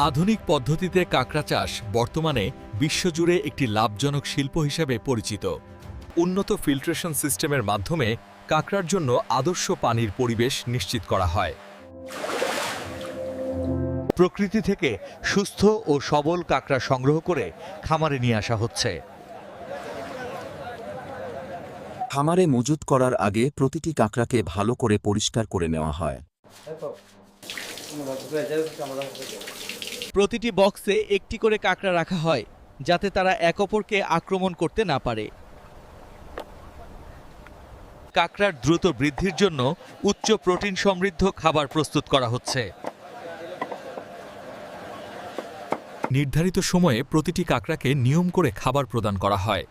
আধুনিক পদ্ধতিতে কাঁকড়া চাষ বর্তমানে বিশ্বজুড়ে একটি লাভজনক শিল্প হিসেবে পরিচিত। উন্নত ফিল্ট্রেশন সিস্টেমের মাধ্যমে কাঁকড়ার জন্য আদর্শ পানির পরিবেশ নিশ্চিত করা হয়। প্রকৃতি থেকে সুস্থ ও সবল কাঁকড়া সংগ্রহ করে খামারে নিয়ে আসা হচ্ছে। খামারে মজুত করার আগে প্রতিটি কাঁকড়াকে ভালো করে পরিষ্কার করে নেওয়া হয়। প্রতিটি বক্সে একটি করে কাঁকড়া রাখা হয়, যাতে তারা এক অপরকে আক্রমণ করতে না পারে। কাঁকড়ার দ্রুত বৃদ্ধির জন্য উচ্চ প্রোটিন সমৃদ্ধ খাবার প্রস্তুত করা হচ্ছে। নির্ধারিত সময়ে প্রতিটি কাঁকড়াকে নিয়ম করে খাবার প্রদান করা হয়।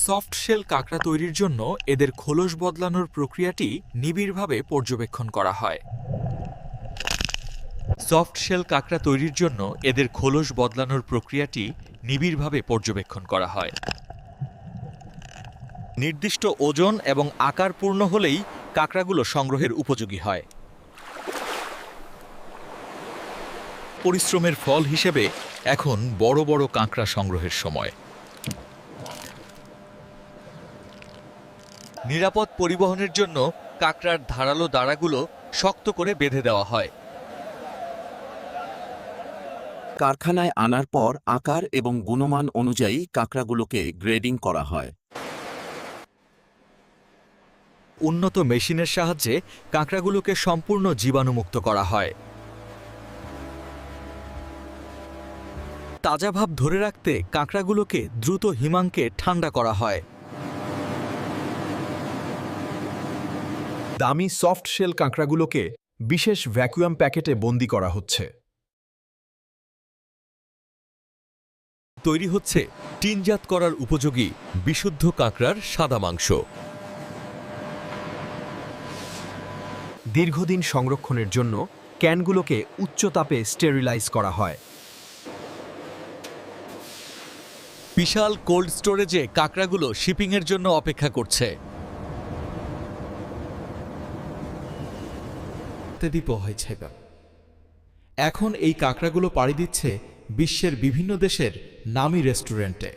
সফট শেল কাঁকড়া তৈরির জন্য এদের খোলস বদলানোর প্রক্রিয়াটি নিবিড়ভাবে পর্যবেক্ষণ করা হয়। সফট শেল কাঁকড়া তৈরির জন্য এদের খোলস বদলানোর প্রক্রিয়াটি নিবিড়ভাবে পর্যবেক্ষণ করা হয়। নির্দিষ্ট ওজন এবং আকার পূর্ণ হলেই কাঁকড়াগুলো সংগ্রহের উপযোগী হয়। পরিশ্রমের ফল হিসেবে এখন বড় বড় কাঁকড়া সংগ্রহের সময়। নিরাপদ পরিবহনের জন্য কাঁকড়ার ধারালো দাঁড়াগুলো শক্ত করে বেঁধে দেওয়া হয়। কারখানায় আনার পর আকার এবং গুণমান অনুযায়ী কাঁকড়াগুলোকে গ্রেডিং করা হয়। উন্নত মেশিনের সাহায্যে কাঁকড়াগুলোকে সম্পূর্ণ জীবাণুমুক্ত করা হয়। তাজা ভাব ধরে রাখতে কাঁকড়াগুলোকে দ্রুত হিমাঙ্কে ঠান্ডা করা হয়। দামি সফট শেল কাঁকড়াগুলোকে বিশেষ ভ্যাকুয়াম প্যাকেটে বন্দি করা হচ্ছে। তৈরি হচ্ছে টিনজাত করার উপযোগী বিশুদ্ধ কাঁকড়ার সাদা মাংস। দীর্ঘদিন সংরক্ষণের জন্য ক্যানগুলোকে উচ্চ তাপে স্টেরিলাইজ করা হয়। বিশাল কোল্ড স্টোরেজে কাঁকড়াগুলো শিপিংয়ের জন্য অপেক্ষা করছে। এখন এই কাঁকড়াগুলো পাড়ি দিচ্ছে বিশ্বের বিভিন্ন দেশের নামী রেস্টুরেন্টে।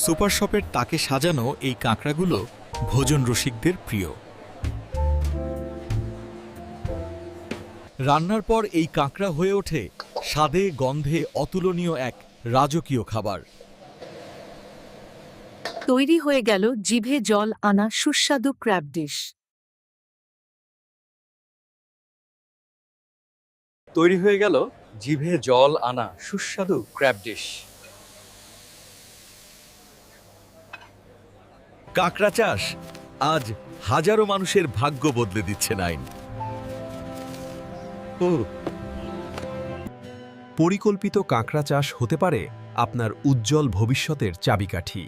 সুপার শপের তাকে সাজানো এই কাঁকড়াগুলো ভোজন রসিকদের প্রিয়। রান্নার পর এই কাঁকড়া হয়ে ওঠে স্বাদে গন্ধে অতুলনীয় এক রাজকীয় খাবার। তৈরি হয়ে গেল জিভে জল আনা সুস্বাদু ক্র্যাব ডিশ। তৈরি হয়ে গেল জিভে জল আনা সুস্বাদু ক্র্যাব ডিশ। কাঁকড়া চাষ আজ হাজারো মানুষের ভাগ্য বদলে দিচ্ছে নাইন। পরিকল্পিত কাঁকড়া চাষ হতে পারে আপনার উজ্জ্বল ভবিষ্যতের চাবিকাঠি।